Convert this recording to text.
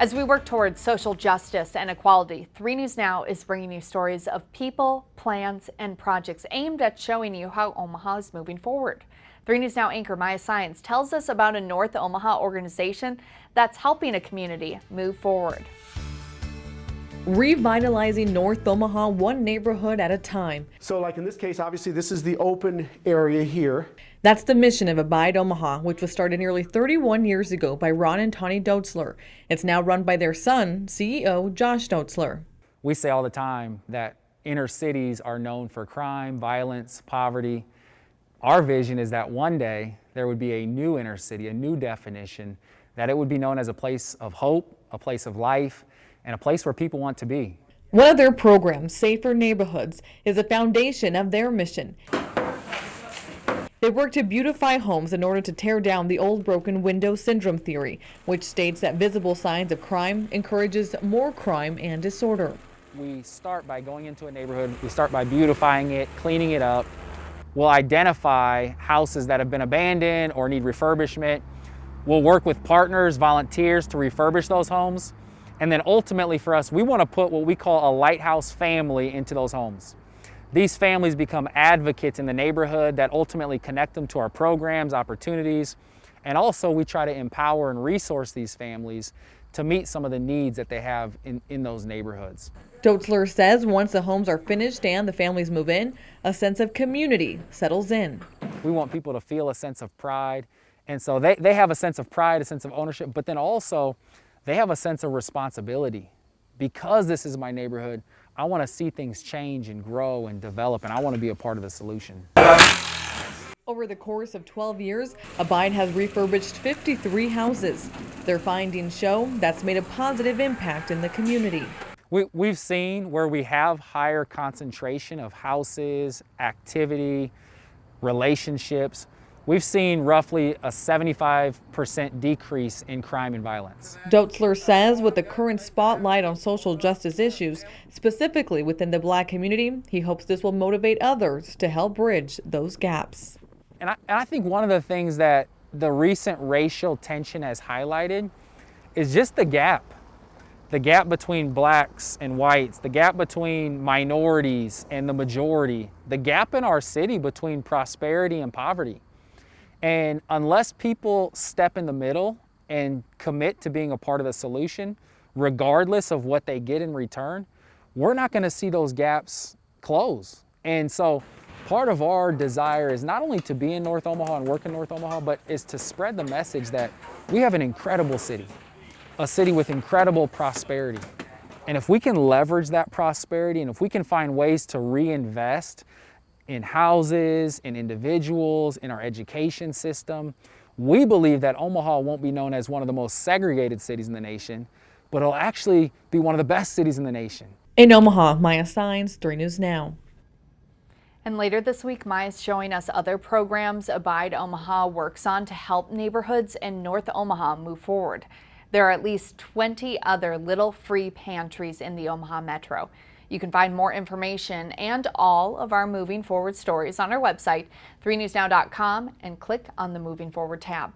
As we work towards social justice and equality, 3 News Now is bringing you stories of people, plans, and projects aimed at showing you how Omaha is moving forward. 3 News Now anchor Maya Science tells us about a North Omaha organization that's helping a community move forward. Revitalizing North Omaha one neighborhood at a time. So like in this case, obviously this is the open area here. That's the mission of Abide Omaha, which was started nearly 31 years ago by Ron and Tawny Doetzler. It's now run by their son, CEO Josh Doetzler. We say all the time that inner cities are known for crime, violence, poverty. Our vision is that one day there would be a new inner city, a new definition, that it would be known as a place of hope, a place of life, and a place where people want to be. One of their programs, Safer Neighborhoods, is the foundation of their mission. They work to beautify homes in order to tear down the old broken window syndrome theory, which states that visible signs of crime encourages more crime and disorder. We start by going into a neighborhood, we start by beautifying it, cleaning it up. We'll identify houses that have been abandoned or need refurbishment. We'll work with partners, volunteers to refurbish those homes. And then ultimately for us, we want to put what we call a lighthouse family into those homes. These families become advocates in the neighborhood that ultimately connect them to our programs, opportunities, and also we try to empower and resource these families to meet some of the needs that they have in those neighborhoods. Doetzler says once the homes are finished and the families move in, a sense of community settles in. We want people to feel a sense of pride, and so they have a sense of pride, a sense of ownership, but then also they have a sense of responsibility. Because this is my neighborhood, I want to see things change and grow and develop, and I want to be a part of the solution. Over the course of 12 years, Abide has refurbished 53 houses. Their findings show that's made a positive impact in the community. We've seen where we have higher concentration of houses, activity, relationships. We've seen roughly a 75% decrease in crime and violence. Doetzler says with the current spotlight on social justice issues, specifically within the Black community, he hopes this will motivate others to help bridge those gaps. And I think one of the things that the recent racial tension has highlighted is just the gap between blacks and whites, the gap between minorities and the majority, the gap in our city between prosperity and poverty. And unless people step in the middle and commit to being a part of the solution, regardless of what they get in return, we're not going to see those gaps close. And so part of our desire is not only to be in North Omaha and work in North Omaha, but is to spread the message that we have an incredible city, a city with incredible prosperity. And if we can leverage that prosperity and if we can find ways to reinvest in houses, in individuals, in our education system, we believe that Omaha won't be known as one of the most segregated cities in the nation, but it'll actually be one of the best cities in the nation. In Omaha, Maya Science, 3 News Now. And later this week, Maya's showing us other programs Abide Omaha works on to help neighborhoods in North Omaha move forward. There are at least 20 other little free pantries in the Omaha Metro. You can find more information and all of our Moving Forward stories on our website, 3newsnow.com, and click on the Moving Forward tab.